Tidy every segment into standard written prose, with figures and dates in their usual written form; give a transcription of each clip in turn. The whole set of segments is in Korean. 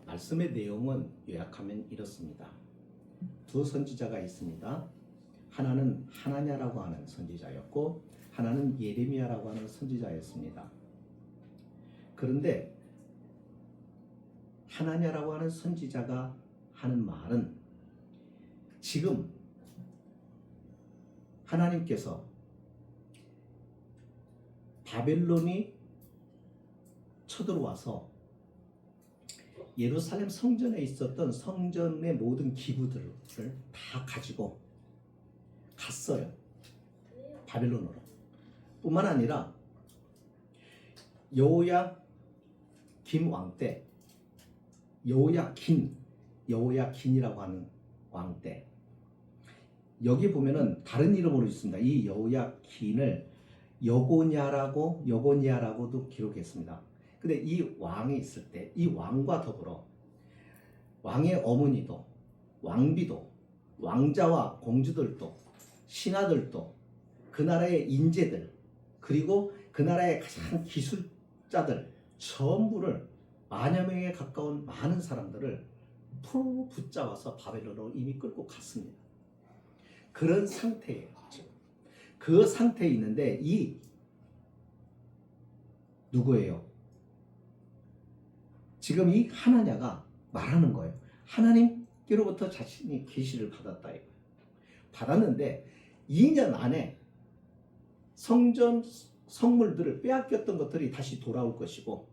말씀의 내용은 요약하면 이렇습니다. 두 선지자가 있습니다. 하나는 하나냐라고 하는 선지자였고 하나는 예레미야라고 하는 선지자였습니다. 그런데 하나냐라고 하는 선지자가 하는 말은 지금 하나님께서 바벨론이 쳐들어와서 예루살렘 성전에 있었던 성전의 모든 기구들을 다 가지고 갔어요. 바벨론으로. 뿐만 아니라 여호야김 왕 때, 여호야긴이라고 하는 왕 때, 여기 보면은 다른 이름으로 있습니다. 이 여호야긴을 여고냐라고도 기록했습니다. 근데 이 왕이 있을 때 이 왕과 더불어 왕의 어머니도, 왕비도, 왕자와 공주들도, 신하들도, 그 나라의 인재들, 그리고 그 나라의 가장 기술자들 전부를 만여 명에 가까운 많은 사람들을 풀로 붙잡아서 바벨론으로 이미 끌고 갔습니다. 그런 상태예요. 그 상태에 있는데 이 누구예요? 지금 이 하나냐가 말하는 거예요. 하나님께로부터 자신이 계시를 받았다 이거예요. 받았는데 2년 안에 성전 성물들을 빼앗겼던 것들이 다시 돌아올 것이고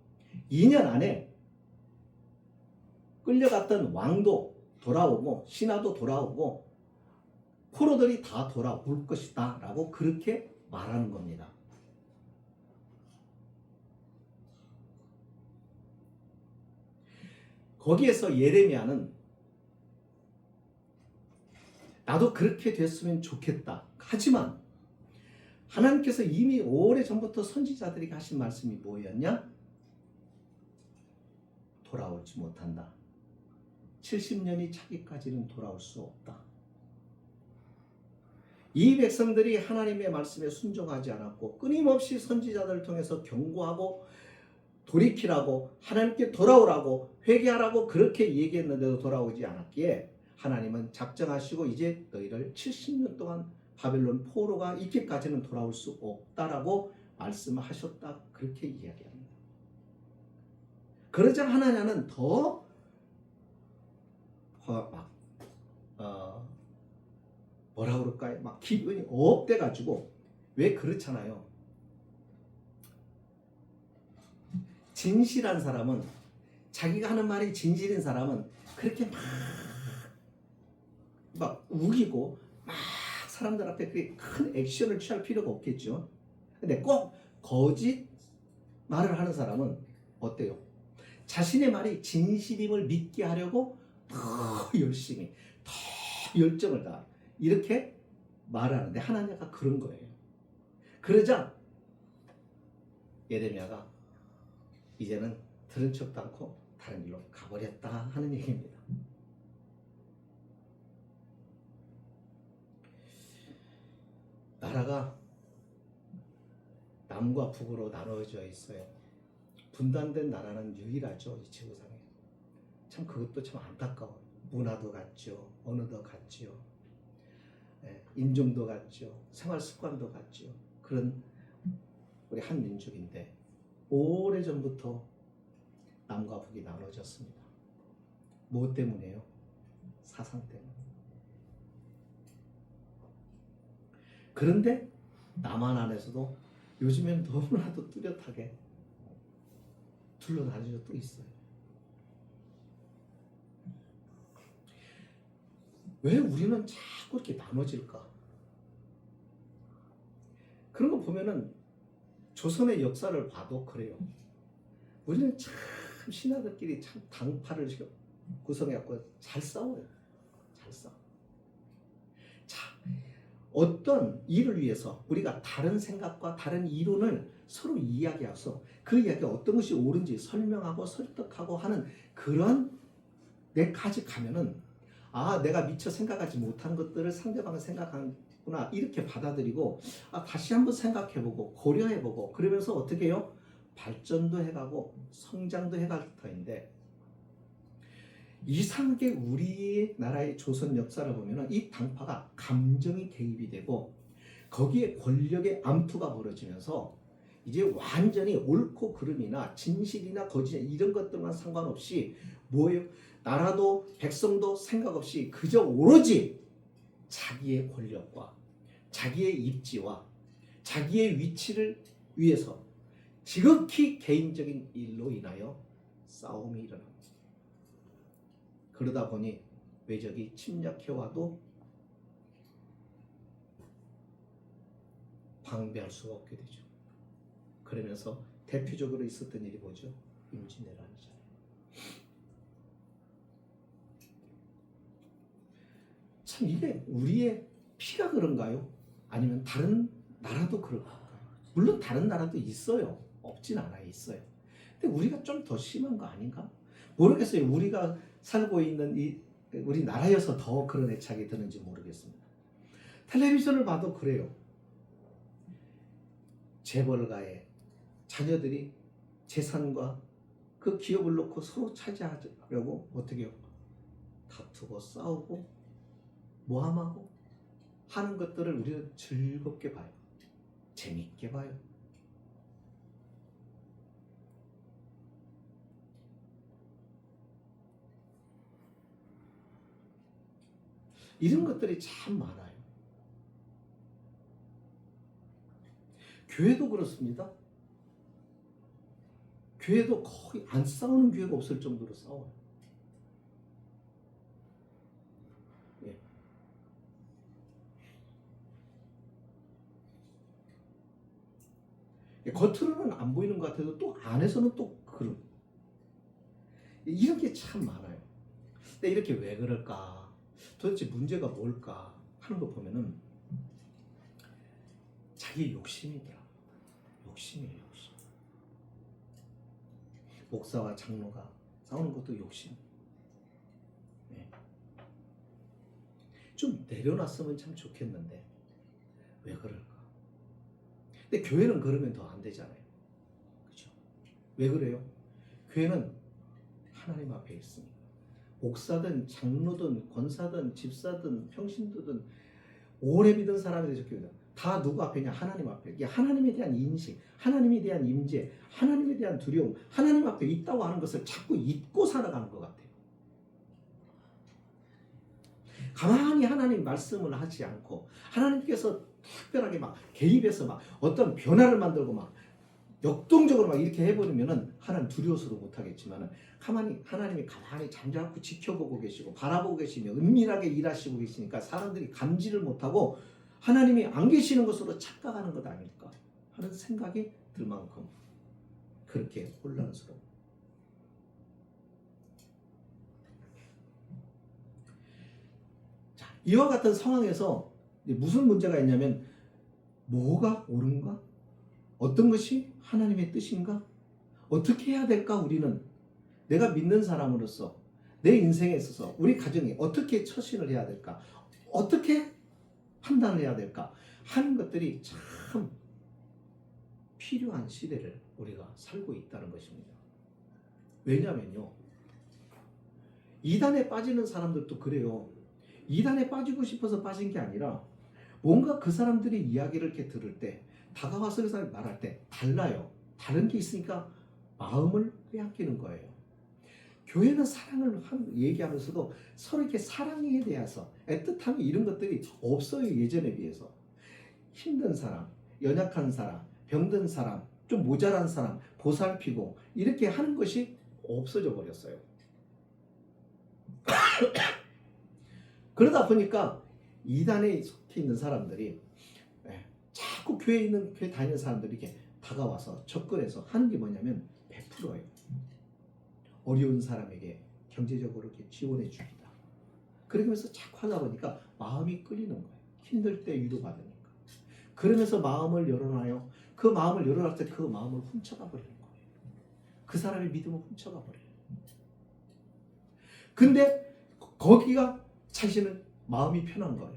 2년 안에 끌려갔던 왕도 돌아오고 신하도 돌아오고 포로들이 다 돌아올 것이다 라고 그렇게 말하는 겁니다. 거기에서 예레미야는 나도 그렇게 됐으면 좋겠다. 하지만 하나님께서 이미 오래전부터 선지자들에게 하신 말씀이 뭐였냐? 돌아오지 못한다. 70년이 차기까지는 돌아올 수 없다. 이 백성들이 하나님의 말씀에 순종하지 않았고 끊임없이 선지자들을 통해서 경고하고 돌이키라고 하나님께 돌아오라고 회개하라고 그렇게 얘기했는데도 돌아오지 않았기에 하나님은 작정하시고 이제 너희를 70년 동안 바벨론 포로가 있기까지는 돌아올 수 없다라고 말씀하셨다 그렇게 이야기합니다. 그러자 하나냐는 더 뭐라 그럴까요? 막 기분이 업돼 가지고 왜 그렇잖아요. 진실한 사람은 자기가 하는 말이 진실인 사람은 그렇게 막 우기고 막 사람들 앞에 그렇게 큰 액션을 취할 필요가 없겠죠. 근데 꼭 거짓 말을 하는 사람은 어때요? 자신의 말이 진실임을 믿게 하려고 더 열심히 더 열정을 다 이렇게 말하는데 하나냐가 그런 거예요. 그러자 예레미야가 이제는 들은 척도 않고 다른 길로 가버렸다 하는 얘기입니다. 나라가 남과 북으로 나눠져 있어요. 분단된 나라는 유일하죠. 이 지구상에. 참 그것도 참 안타까워요. 문화도 같죠. 언어도 같죠. 인종도 같죠. 생활 습관도 같죠. 그런 우리 한 민족인데 오래전부터 남과 북이 나눠졌습니다. 뭐 때문에요? 사상 때문에. 그런데 남한 안에서도 요즘엔 너무나도 뚜렷하게 둘러다니져 또 있어요. 왜 우리는 자꾸 이렇게 나눠질까? 그런 거 보면은 조선의 역사를 봐도 그래요. 우리는 참 신하들끼리 참 당파를 구성해갖고 잘 싸워요. 잘 싸워. 자, 어떤 일을 위해서 우리가 다른 생각과 다른 이론을 서로 이야기해서 그 이야기가 어떤 것이 옳은지 설명하고 설득하고 하는 그런 데까지 가면은 내가 미처 생각하지 못한 것들을 상대방은 생각하구나 이렇게 받아들이고 다시 한번 생각해보고 고려해보고 그러면서 어떻게 해요? 발전도 해가고 성장도 해갈 터인데 이상하게 우리 나라의 조선 역사를 보면 이 당파가 감정이 개입이 되고 거기에 권력의 암투가 벌어지면서 이제 완전히 옳고 그름이나 진실이나 거짓 이런 것들만 상관없이 뭐예요? 나라도 백성도 생각 없이 그저 오로지 자기의 권력과 자기의 입지와 자기의 위치를 위해서 지극히 개인적인 일로 인하여 싸움이 일어납니다. 그러다 보니 외적이 침략해와도 방비할 수가 없게 되죠. 그러면서 대표적으로 있었던 일이 뭐죠? 임진왜란이잖아요. 참 이게 우리의 피가 그런가요? 아니면 다른 나라도 그럴까요? 물론 다른 나라도 있어요. 없진 않아요. 있어요. 근데 우리가 좀 더 심한 거 아닌가? 모르겠어요. 우리가 살고 있는 이 우리나라여서 더 그런 애착이 드는지 모르겠습니다. 텔레비전을 봐도 그래요. 재벌가의 자녀들이 재산과 그 기업을 놓고 서로 차지하려고 어떻게 해요? 다투고 싸우고 모함하고 하는 것들을 우리는 즐겁게 봐요. 재밌게 봐요. 이런 것들이 참 많아요. 교회도 그렇습니다. 교회도 거의 안 싸우는 교회가 없을 정도로 싸워요. 예. 겉으로는 안 보이는 것 같아도 또 안에서는 또 그런 이런 게 참 많아요. 근데 이렇게 왜 그럴까? 도대체 문제가 뭘까 하는 거 보면은 자기 욕심이더라. 욕심이에요, 욕심. 목사와 장로가 싸우는 것도 욕심. 네. 좀 내려놨으면 참 좋겠는데 왜 그럴까? 근데 교회는 그러면 더 안 되잖아요. 그렇죠? 왜 그래요? 교회는 하나님 앞에 있습니다. 목사든 장로든 권사든 집사든 평신도든 오래 믿은 사람이 되셨습니다. 다 누구 앞에냐? 하나님 앞에. 이게 하나님에 대한 인식, 하나님에 대한 임재, 하나님에 대한 두려움, 하나님 앞에 있다고 하는 것을 자꾸 잊고 살아가는 것 같아요. 가만히 하나님 말씀을 하지 않고 하나님께서 특별하게 막 개입해서 막 어떤 변화를 만들고 막 역동적으로 막 이렇게 해버리면은 하나님 두려워서도 못하겠지만은 하나님이 가만히 잠자코 지켜보고 계시고 바라보고 계시며 은밀하게 일하시고 계시니까 사람들이 감지를 못하고 하나님이 안 계시는 것으로 착각하는 것 아닐까 하는 생각이 들 만큼 그렇게 혼란스러워. 자, 이와 같은 상황에서 무슨 문제가 있냐면 뭐가 옳은가? 어떤 것이 하나님의 뜻인가? 어떻게 해야 될까? 우리는 내가 믿는 사람으로서 내 인생에 있어서 우리 가정이 어떻게 처신을 해야 될까? 어떻게 판단을 해야 될까? 하는 것들이 참 필요한 시대를 우리가 살고 있다는 것입니다. 왜냐면요. 이단에 빠지는 사람들도 그래요. 이단에 빠지고 싶어서 빠진 게 아니라 뭔가 그 사람들이 이야기를 이렇게 들을 때 다가와서 그 사람이 말할 때 달라요. 다른 게 있으니까 마음을 빼앗기는 거예요. 교회는 사랑을 얘기하면서도 서로 이렇게 사랑에 대해서 애틋함이 이런 것들이 없어요. 예전에 비해서. 힘든 사람, 연약한 사람, 병든 사람, 좀 모자란 사람 보살피고 이렇게 하는 것이 없어져 버렸어요. 그러다 보니까 이단에 속해 있는 사람들이 자꾸 교회 다니는 사람들이 이렇게 다가와서 접근해서 하는 게 뭐냐면 베풀어요. 어려운 사람에게 경제적으로 이렇게 지원해 줍니다. 그러면서 자꾸 하다 보니까 마음이 끌리는 거예요. 힘들 때 위로받으니까. 그러면서 마음을 열어놔요. 그 마음을 열어놨을 때 그 마음을 훔쳐가 버리는 거예요. 그 사람의 믿음을 훔쳐가 버려요. 근데 거기가 자신은 마음이 편한 거예요.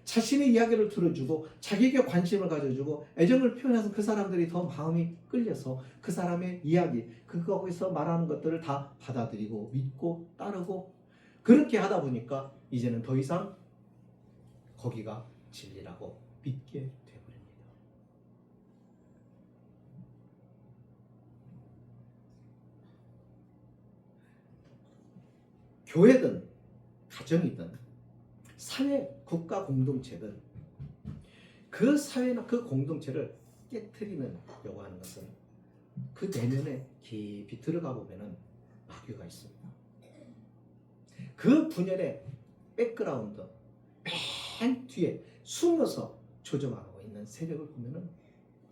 자신의 이야기를 들어주고 자기에게 관심을 가져주고 애정을 표현해서 그 사람들이 더 마음이 끌려서 그 사람의 이야기, 거기서 말하는 것들을 다 받아들이고 믿고 따르고 그렇게 하다 보니까 이제는 더 이상 거기가 진리라고 믿게 되어버립니다. 교회든 가정이든 사회, 국가 공동체든 그 사회나 그 공동체를 깨트리려고 하는 것은 그 내면에 깊이 들어가 보면은 마귀가 있습니다. 그 분열의 백그라운드 맨 뒤에 숨어서 조종하고 있는 세력을 보면은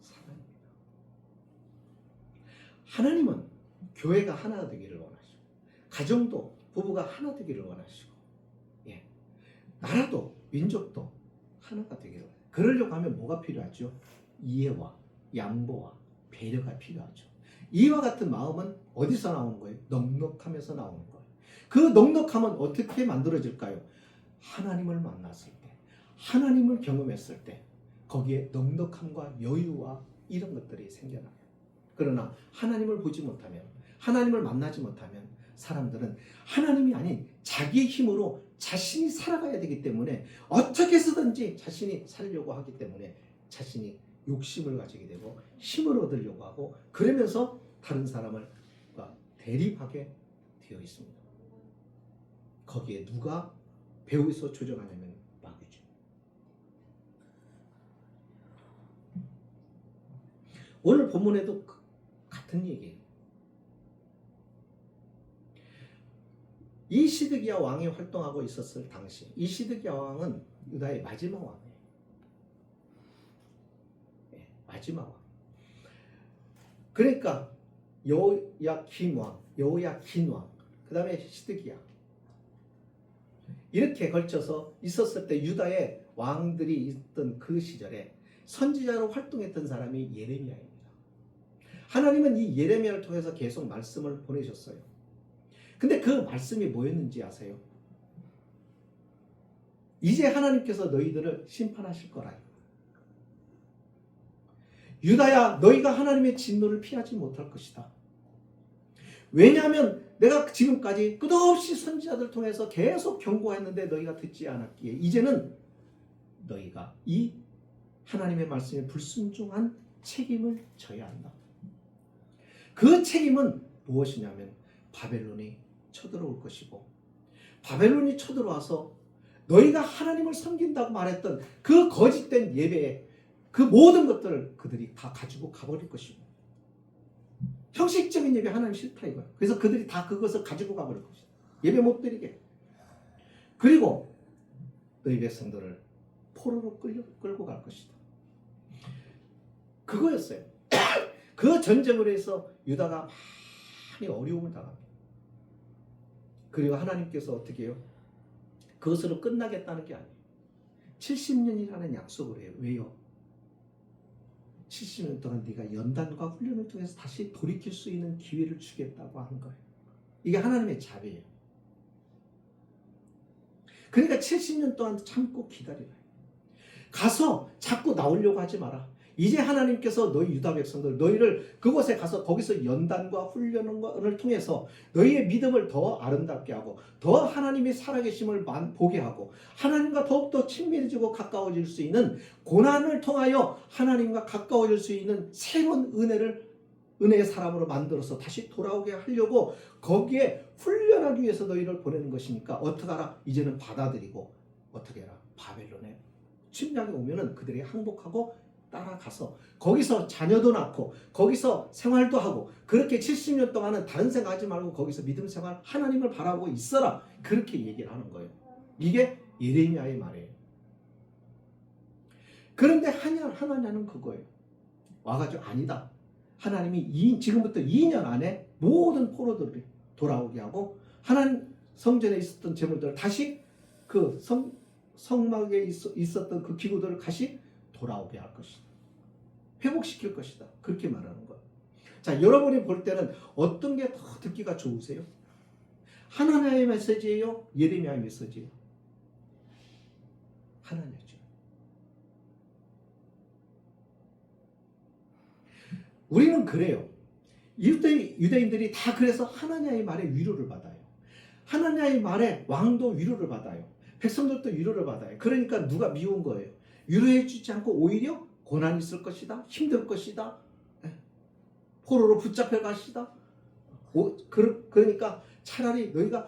사단입니다. 하나님은 교회가 하나 되기를 원하시고, 가정도 부부가 하나 되기를 원하시고, 예, 나라도 민족도 하나가 되기를 원하시고, 그러려고 하면 뭐가 필요하죠? 이해와 양보와 배려가 필요하죠. 이와 같은 마음은 어디서 나오는 거예요? 넉넉함에서 나오는 거예요. 그 넉넉함은 어떻게 만들어질까요? 하나님을 만났을 때, 하나님을 경험했을 때 거기에 넉넉함과 여유와 이런 것들이 생겨나요. 그러나 하나님을 보지 못하면, 하나님을 만나지 못하면 사람들은 하나님이 아닌 자기의 힘으로 자신이 살아가야 되기 때문에 어떻게 해서든지 자신이 살려고 하기 때문에 자신이 욕심을 가지게 되고 힘을 얻으려고 하고, 그러면서 다른 사람을 대립하게 되어 있습니다. 거기에 누가 배후에서 조정하냐면 마귀죠. 오늘 본문에도 같은 얘기예요. 이 시드기야 왕이 활동하고 있었을 당시, 이 시드기야 왕은 유다의 마지막 왕이에요. 네, 마지막 왕. 그러니까 여호야긴 왕, 여호야긴 왕, 그 다음에 시드기야, 이렇게 걸쳐서 있었을 때 유다의 왕들이 있던 그 시절에 선지자로 활동했던 사람이 예레미야입니다. 하나님은 이 예레미야를 통해서 계속 말씀을 보내셨어요. 근데 그 말씀이 뭐였는지 아세요? 이제 하나님께서 너희들을 심판하실 거라. 유다야, 너희가 하나님의 진노를 피하지 못할 것이다. 왜냐하면 내가 지금까지 끝없이 선지자들 통해서 계속 경고했는데 너희가 듣지 않았기에 이제는 너희가 이 하나님의 말씀에 불순종한 책임을 져야 한다. 그 책임은 무엇이냐면 바벨론이 쳐들어올 것이고, 바벨론이 쳐들어와서 너희가 하나님을 섬긴다고 말했던 그 거짓된 예배에 그 모든 것들을 그들이 다 가지고 가버릴 것이고, 형식적인 예배 하나님 싫다 이거야. 그래서 그들이 다 그것을 가지고 가버릴 것이다. 예배 못 드리게. 그리고 너희 백성들을 포로로 끌고 갈 것이다. 그거였어요. 그 전쟁으로 해서 유다가 많이 어려움을 당합니다. 그리고 하나님께서 어떻게 해요? 그것으로 끝나겠다는 게 아니에요. 70년이라는 약속을 해요. 왜요? 70년 동안 네가 연단과 훈련을 통해서 다시 돌이킬 수 있는 기회를 주겠다고 한 거예요. 이게 하나님의 자비예요. 그러니까 70년 동안 참고 기다리라. 가서 자꾸 나오려고 하지 마라. 이제 하나님께서 너희 유다 백성들, 너희를 그곳에 가서 거기서 연단과 훈련을 통해서 너희의 믿음을 더 아름답게 하고, 더 하나님의 살아계심을 보게 하고, 하나님과 더욱더 친밀해지고 가까워질 수 있는, 고난을 통하여 하나님과 가까워질 수 있는 새로운 은혜의 사람으로 만들어서 다시 돌아오게 하려고 거기에 훈련하기 위해서 너희를 보내는 것이니까 어떡하라? 이제는 받아들이고 어떻게 해라? 바벨론에 침략이 오면은 그들이 항복하고 따라가서 거기서 자녀도 낳고 거기서 생활도 하고, 그렇게 70년 동안은 다른 생각하지 말고 거기서 믿음 생활, 하나님을 바라보고 있어라. 그렇게 얘기를 하는 거예요. 이게 예레미야의 말이에요. 그런데 하나냐는 그거예요. 와가지고 아니다. 하나님이 지금부터 2년 안에 모든 포로들을 돌아오게 하고, 하나님 성전에 있었던 재물들을 다시 그 성막에 있었던 그 기구들을 다시 돌아오게 할 것이다. 회복시킬 것이다. 그렇게 말하는 거예요. 자, 여러분이 볼 때는 어떤 게 더 듣기가 좋으세요? 하나님의 메시지예요? 예레미야의 메시지예요? 하나님이죠. 우리는 그래요. 유대인들이 다 그래서 하나님의 말에 위로를 받아요. 하나님의 말에 왕도 위로를 받아요. 백성들도 위로를 받아요. 그러니까 누가 미운 거예요. 위로해 주지 않고 오히려 고난이 있을 것이다. 힘들 것이다. 포로로 붙잡혀 가시다. 그러니까 차라리 너희가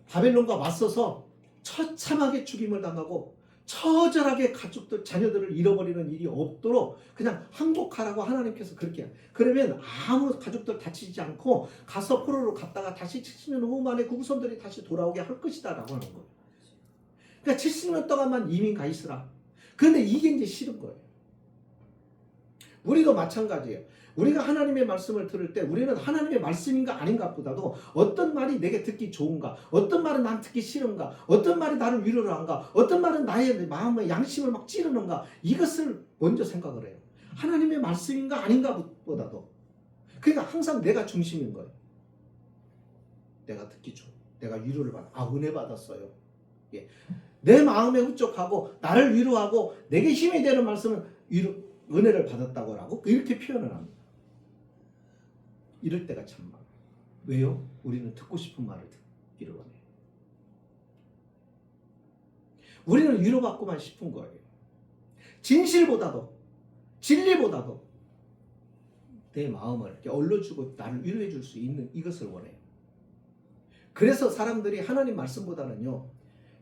바벨론과 맞서서 처참하게 죽임을 당하고 처절하게 가족들, 자녀들을 잃어버리는 일이 없도록 그냥 항복하라고 하나님께서 그렇게 해요. 그러면 아무 가족들 다치지 않고 가서 포로로 갔다가 다시 70년 후 만에 그 후손들이 다시 돌아오게 할 것이다 라고 하는 거예요. 그러니까 70년 동안만 이민 가 있으라. 그런데 이게 이제 싫은 거예요. 우리도 마찬가지예요. 우리가 하나님의 말씀을 들을 때 우리는 하나님의 말씀인가 아닌가 보다도 어떤 말이 내게 듣기 좋은가, 어떤 말은 난 듣기 싫은가, 어떤 말이 나를 위로를 한가, 어떤 말은 나의 마음의 양심을 막 찌르는가, 이것을 먼저 생각을 해요. 하나님의 말씀인가 아닌가 보다도. 그러니까 항상 내가 중심인 거예요. 내가 듣기 좋아. 내가 위로를 받아. 은혜 받았어요. 예. 내 마음에 흡족하고 나를 위로하고 내게 힘이 되는 말씀은 은혜를 받았다고 하고 이렇게 표현을 합니다. 이럴 때가 참 많아요. 왜요? 우리는 듣고 싶은 말을 듣기를 원해요. 우리는 위로받고만 싶은 거예요. 진실보다도, 진리보다도 내 마음을 이렇게 얼러주고 나를 위로해 줄 수 있는 이것을 원해요. 그래서 사람들이 하나님 말씀보다는요,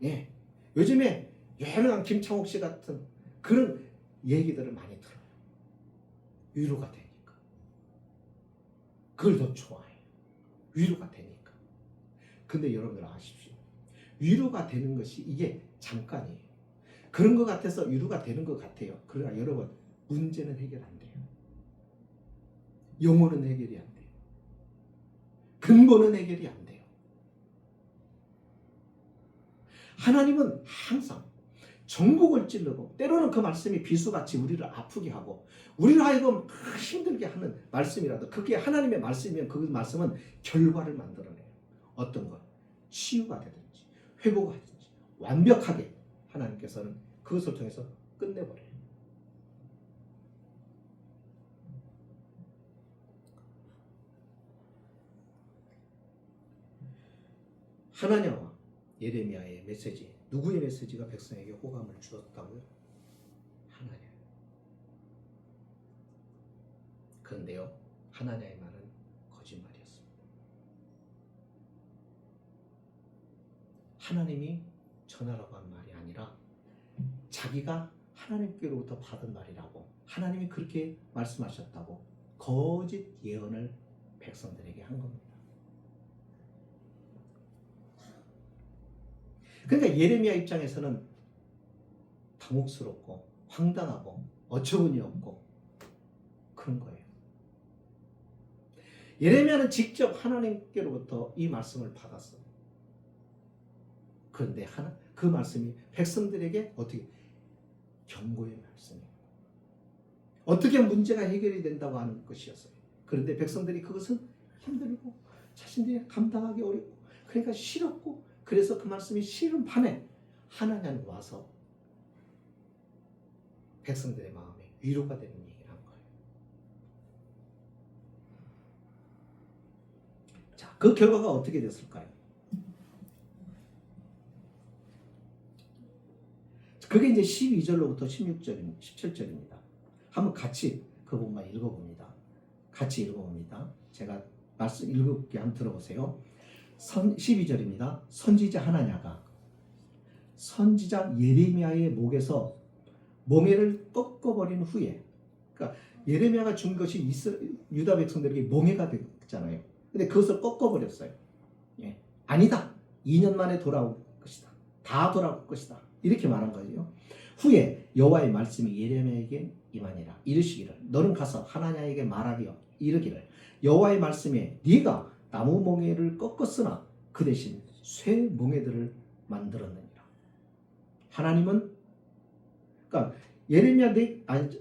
예, 요즘에 유명한 김창옥 씨 같은 그런 얘기들을 많이 들어요. 위로가 되니까. 그걸 더 좋아해요. 위로가 되니까. 근데 여러분들 아십시오. 위로가 되는 것이 이게 잠깐이에요. 그런 것 같아서 위로가 되는 것 같아요. 그러나 여러분, 문제는 해결 안 돼요. 영혼은 해결이 안 돼요. 근본은 해결이 안 돼요. 하나님은 항상 정복을 찌르고 때로는 그 말씀이 비수같이 우리를 아프게 하고 우리를 하여금 힘들게 하는 말씀이라도 그게 하나님의 말씀이면 그 말씀은 결과를 만들어내요. 어떤 것? 치유가 되든지 회복하든지 완벽하게 하나님께서는 그것을 통해서 끝내버려요. 하나냐와 예레미야의 메시지, 누구의 메시지가 백성에게 호감을 주었다고요? 하나냐. 그런데요, 하나냐의 말은 거짓말이었습니다. 하나님이 전하라고 한 말이 아니라 자기가 하나님께로부터 받은 말이라고, 하나님이 그렇게 말씀하셨다고 거짓 예언을 백성들에게 한 겁니다. 그러니까 예레미야 입장에서는 당혹스럽고 황당하고 어처구니 없고 그런 거예요. 예레미야는 직접 하나님께로부터 이 말씀을 받았어요. 그런데 그 말씀이 백성들에게 어떻게 경고의 말씀이에요. 어떻게 문제가 해결이 된다고 하는 것이었어요. 그런데 백성들이 그것은 힘들고 자신들이 감당하기 어렵고 그러니까 싫었고 그래서 그 말씀이 싫은 판에 하나님은 와서 백성들의 마음에 위로가 되는 얘기를 한 거예요. 자, 그 결과가 어떻게 됐을까요? 그게 이제 12절로부터 17절입니다. 한번 같이 그 부분만 읽어봅니다. 같이 읽어봅니다. 제가 말씀 읽을게 한번 들어보세요. 12절입니다. 선지자 하나냐가 선지자 예레미야의 목에서 멍에를 꺾어버린 후에, 그러니까 예레미야가 준 것이 유다 백성들에게 멍에가 됐잖아요. 근데 그것을 꺾어버렸어요. 예. 아니다. 2년 만에 돌아올 것이다. 다 돌아올 것이다. 이렇게 말한 거예요. 후에 여호와의 말씀이 예레미야에게 임하니라. 이르시기를 너는 가서 하나냐에게 말하기를 이르기를 여호와의 말씀에 네가 나무 멍에를 꺾었으나 그 대신 쇠 멍에들을 만들었느니라. 하나님은 그러니까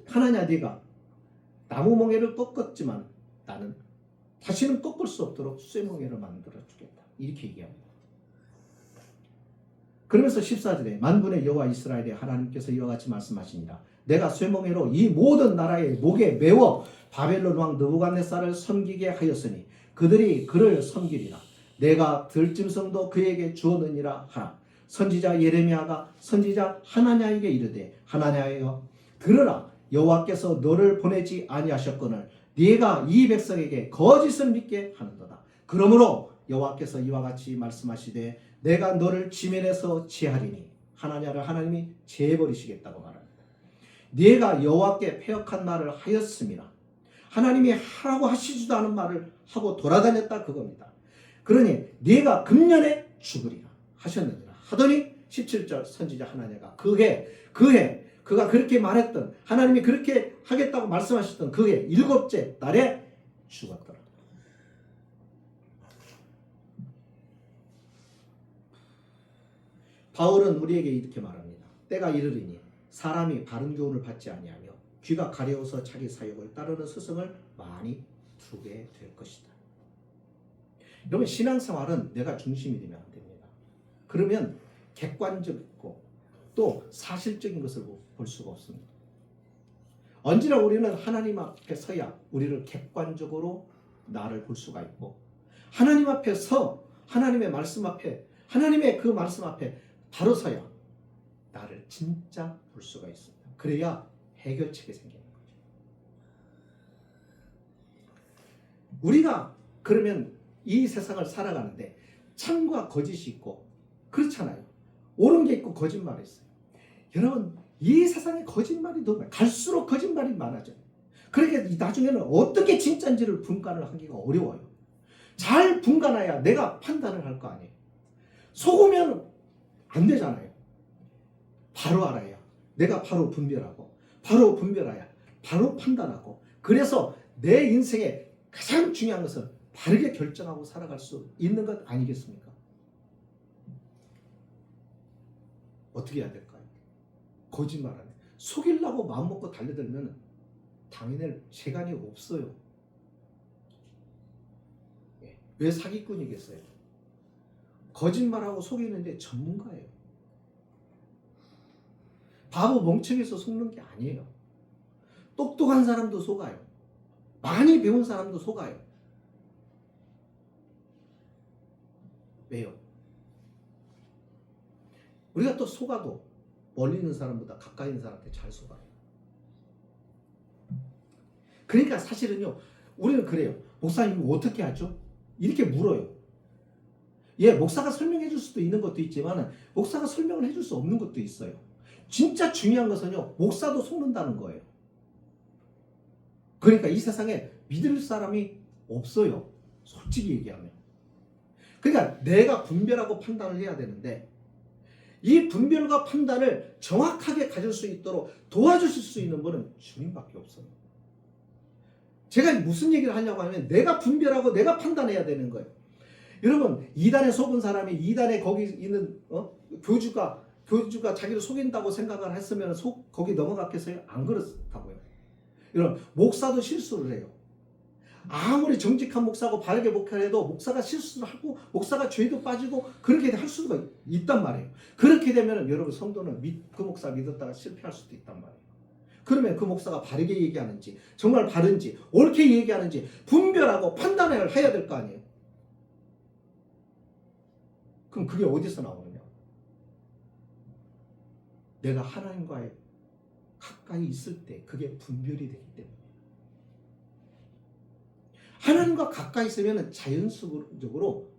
하나냐 네가 나무 멍에를 꺾었지만 나는 다시는 꺾을 수 없도록 쇠 멍에를 만들어 주겠다. 이렇게 얘기합니다. 그러면서 14절에 만군의 여호와 이스라엘의 하나님께서 이와 같이 말씀하시니라. 내가 쇠멍에로 이 모든 나라의 목에 메워 바벨론 왕 느부갓네살을 섬기게 하였으니 그들이 그를 섬기리라. 내가 들짐승도 그에게 주었느니라 하라. 선지자 예레미야가 선지자 하나냐에게 이르되 하나냐여 들으라. 여호와께서 너를 보내지 아니하셨거늘 네가 이 백성에게 거짓을 믿게 하는도다. 그러므로 여호와께서 이와 같이 말씀하시되 내가 너를 지면에서 제하리니 하나냐를 하나님이 제해버리시겠다고 말합니다. 네가 여호와께 패역한 말을 하였음이나 하나님이 하라고 하시지도 않은 말을 하고 돌아다녔다 그겁니다. 그러니 네가 금년에 죽으리라 하셨느니라 하더니 17절 선지자 하나냐가 그가 그렇게 말했던 하나님이 그렇게 하겠다고 말씀하셨던 그해 7째 날에 죽었더라. 바울은 우리에게 이렇게 말합니다. 때가 이르리니 사람이 바른 교훈을 받지 아니하며 귀가 가려워서 자기 사욕을 따르는 스승을 많이 두게 될 것이다. 여러분 신앙생활은 내가 중심이 되면 안 됩니다. 그러면 객관적이고 또 사실적인 것을 볼 수가 없습니다. 언제나 우리는 하나님 앞에 서야 우리를 객관적으로 나를 볼 수가 있고 하나님 앞에 서 하나님의 말씀 앞에 하나님의 그 말씀 앞에 바로 서야 나를 진짜 볼 수가 있습니다. 그래야 해결책이 생기는 거죠. 우리가 그러면 이 세상을 살아가는데 참과 거짓이 있고 그렇잖아요. 옳은 게 있고 거짓말이 있어요. 여러분 이 세상에 거짓말이 너무 갈수록 거짓말이 많아져요. 그러니까 나중에는 어떻게 진짜인지를 분간을 하기가 어려워요. 잘 분간해야 내가 판단을 할 거 아니에요. 속으면 안 되잖아요. 바로 알아야 내가 바로 분별해야 바로 판단하고 그래서 내 인생에 가장 중요한 것은 바르게 결정하고 살아갈 수 있는 것 아니겠습니까? 어떻게 해야 될까요? 거짓말하네. 속이려고 마음먹고 달려들면 당해낼 시간이 없어요. 왜 사기꾼이겠어요? 거짓말하고 속이는데 전문가예요. 바보 멍청해서 속는 게 아니에요. 똑똑한 사람도 속아요. 많이 배운 사람도 속아요. 왜요? 우리가 또 속아도 멀리 있는 사람보다 가까이 있는 사람한테 잘 속아요. 그러니까 사실은요, 우리는 그래요. 목사님 어떻게 하죠? 이렇게 물어요. 예, 목사가 설명해 줄 수도 있는 것도 있지만 목사가 설명을 해줄 수 없는 것도 있어요. 진짜 중요한 것은요, 목사도 속는다는 거예요. 그러니까 이 세상에 믿을 사람이 없어요. 솔직히 얘기하면. 그러니까 내가 분별하고 판단을 해야 되는데 이 분별과 판단을 정확하게 가질 수 있도록 도와주실 수 있는 분은 주님밖에 없어요. 제가 무슨 얘기를 하려고 하면 내가 분별하고 내가 판단해야 되는 거예요. 여러분 이단에 속은 사람이 이단에 거기 있는 교주가 자기를 속인다고 생각을 했으면 거기 넘어갔겠어요? 안 그렇다고요. 여러분 목사도 실수를 해요. 아무리 정직한 목사고 바르게 목회해도 목사가 실수를 하고 목사가 죄도 빠지고 그렇게 할 수가 있단 말이에요. 그렇게 되면 여러분 성도는 그 목사 믿었다가 실패할 수도 있단 말이에요. 그러면 그 목사가 바르게 얘기하는지 정말 바른지 옳게 얘기하는지 분별하고 판단을 해야 될 거 아니에요. 그럼 그게 어디서 나오느냐? 내가 하나님과의 가까이 있을 때 그게 분별이 되기 때문에 하나님과 가까이 있으면 자연적으로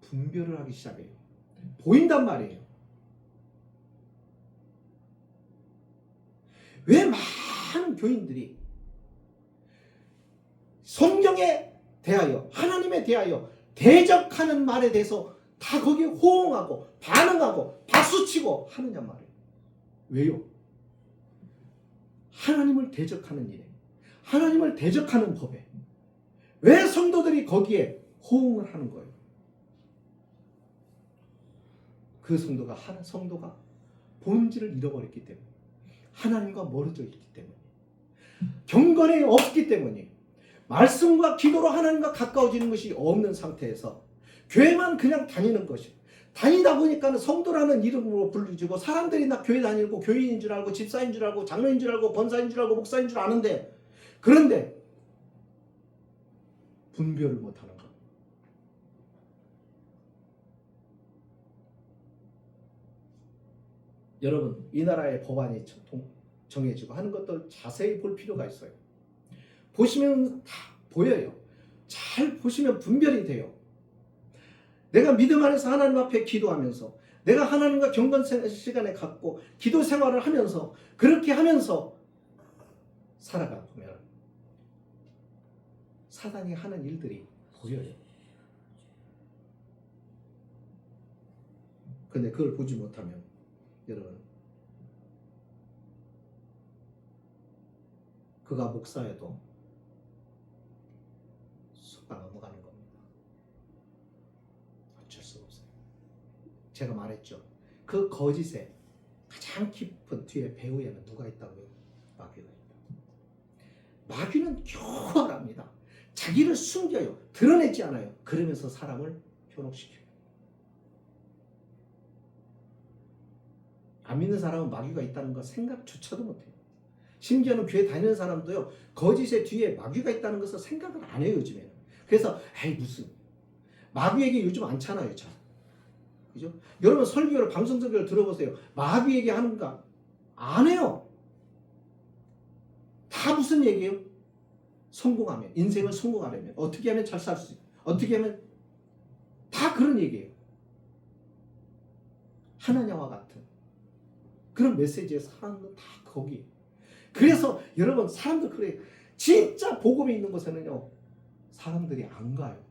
분별을 하기 시작해요. 보인단 말이에요. 왜 많은 교인들이 성경에 대하여 하나님에 대하여 대적하는 말에 대해서 다 거기에 호응하고 반응하고 박수치고 하느냐 말이에요. 왜요? 하나님을 대적하는 일에 하나님을 대적하는 법에 왜 성도들이 거기에 호응을 하는 거예요? 그 성도가 본질을 잃어버렸기 때문에 하나님과 멀어져 있기 때문에 경건이 없기 때문에 말씀과 기도로 하나님과 가까워지는 것이 없는 상태에서 교회만 그냥 다니는 것이 다니다 보니까 성도라는 이름으로 불리지고 사람들이 나 교회 다니고 교인인 줄 알고 집사인 줄 알고 장로인 줄 알고 권사인 줄 알고 목사인 줄 아는데 그런데 분별을 못하는 것. 여러분 이 나라의 법안이 정해지고 하는 것들 자세히 볼 필요가 있어요. 보시면 다 보여요. 잘 보시면 분별이 돼요. 내가 믿음 안에서 하나님 앞에 기도하면서 내가 하나님과 경건 시간에 갖고 기도 생활을 하면서 그렇게 하면서 살아가 보면 사단이 하는 일들이 보여요. 근데 그걸 보지 못하면 여러분 그가 목사여도 속아 넘어가는 겁니다. 어쩔 수가 없어요. 제가 말했죠. 그 거짓의 가장 깊은 뒤에 배후에는 누가 있다고요? 마귀가 있다. 마귀는 교활합니다. 자기를 숨겨요. 드러내지 않아요. 그러면서 사람을 현혹시켜요. 안 믿는 사람은 마귀가 있다는 거 생각조차도 못해요. 심지어는 교회 다니는 사람도요. 거짓의 뒤에 마귀가 있다는 것을 생각을 안 해요. 요즘에는. 그래서 에이 무슨 마귀 얘기 요즘 않잖아요. 잘. 그죠? 여러분 설교를 방송 설교를 들어보세요. 마귀 얘기 하는가? 안 해요. 다 무슨 얘기예요? 성공하면 인생을 성공하려면 어떻게 하면 잘 살 수 있어요? 어떻게 하면 다 그런 얘기예요. 하나님과 같은 그런 메시지의 사람은 다 거기. 그래서 여러분 사람들 그래 진짜 복음이 있는 곳에는요 사람들이 안 가요.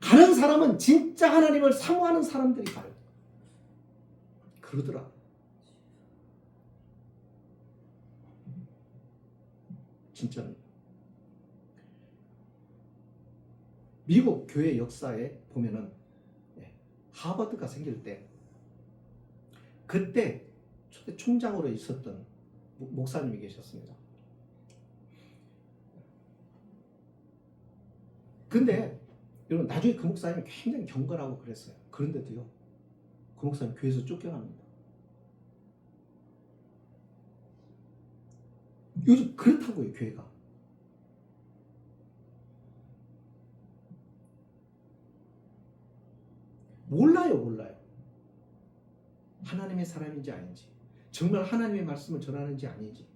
가는 사람은 진짜 하나님을 사모하는 사람들이 가요. 그러더라. 진짜는 미국 교회 역사에 보면은 하버드가 생길 때 그때 초대 총장으로 있었던 목사님이 계셨습니다. 근데 여러분 나중에 그 목사님이 굉장히 경건하고 그랬어요. 그런데도요 그 목사님 교회에서 쫓겨납니다. 요즘 그렇다고요. 교회가 몰라요. 하나님의 사람인지 아닌지 정말 하나님의 말씀을 전하는지 아닌지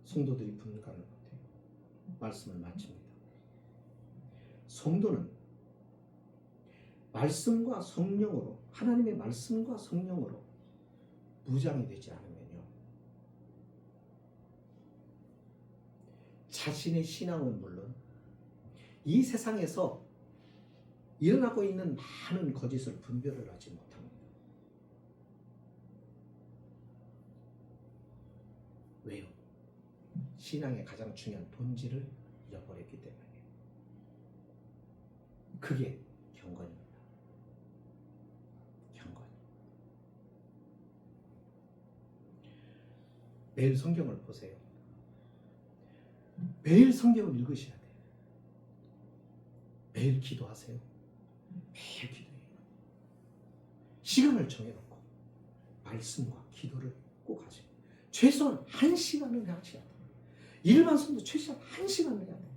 성도들이 분간을 못해요. 말씀을 마칩니다. 성도는 말씀과 성령으로 하나님의 말씀과 성령으로 무장이 되지 않으면요 자신의 신앙은 물론 이 세상에서 일어나고 있는 많은 거짓을 분별을 하지 못합니다. 왜요? 신앙의 가장 중요한 본질을 잃어버렸기 때문이에요. 그게 경건입니다. 경건. 매일 성경을 보세요. 매일 성경을 읽으셔야 돼요. 매일 기도하세요. 매일 기도해요. 시간을 정해놓고 말씀과 기도를 꼭 하세요. 최소한 1시간은 하셔야 돼요. 일반 성도 최소한 1시간은 해야 돼요.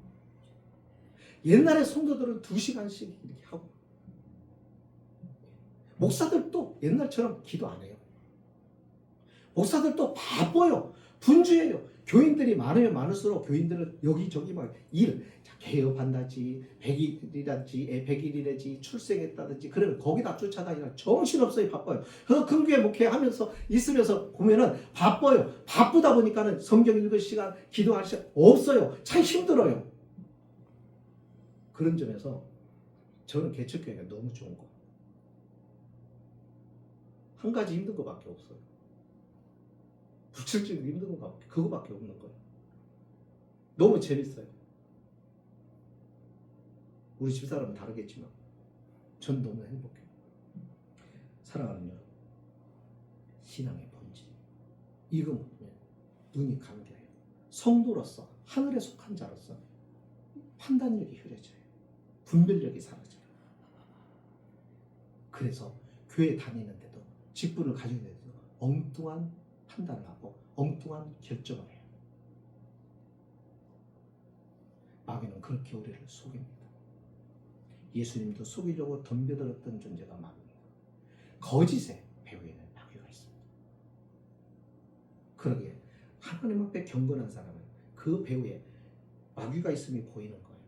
옛날에 성도들은 2시간씩 이렇게 하고 목사들도 옛날처럼 기도 안 해요. 목사들도 바빠요. 분주해요. 교인들이 많으면 많을수록 교인들은 여기저기 막 개업한다지 100일이라지 출생했다든지 그러면 거기다 쫓아다니라 정신없어요. 바빠요. 그래서 근교회 목회하면서 있으면서 보면은 바빠요. 바쁘다 보니까는 성경 읽을 시간 기도할 시간 없어요. 참 힘들어요. 그런 점에서 저는 개척교회가 너무 좋은 거. 한 가지 힘든 거밖에 없어요. 불철주기 힘든 거밖에 그거밖에 없는 거예요. 너무 재밌어요. 우리 집사람은 다르겠지만 전 너무 행복해요. 사랑하는 여러분, 신앙의 본질 이거 보면 눈이 감겨요. 성도로서 하늘에 속한 자로서 판단력이 흐려져요. 분별력이 사라져요. 그래서 교회 다니는데도 직분을 가지게 돼도 엉뚱한 판단을 하고 엉뚱한 결정을 해요. 마귀는 그렇게 우리를 속입니다. 예수님도 속이려고 덤벼들었던 존재가 마귀입니다. 거짓의 배후에는 마귀가 그러게 하나님 앞에 경건한 사람은 그 배후에 마귀가 있음이 보이는 거예요.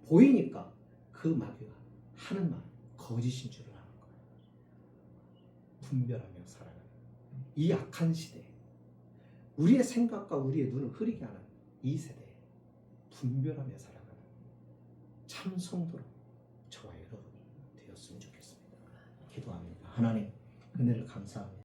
보이니까 그 마귀가 하는 말 거짓인 줄을 아는 거예요. 분별하며 살아가는 이 악한 시대에 우리의 생각과 우리의 눈을 흐리게 하는 이 세대에 분별하며 살아가는 참 성도로 저와 여러분이 되었으면 좋겠습니다. 기도합니다. 하나님 은혜를 감사합니다.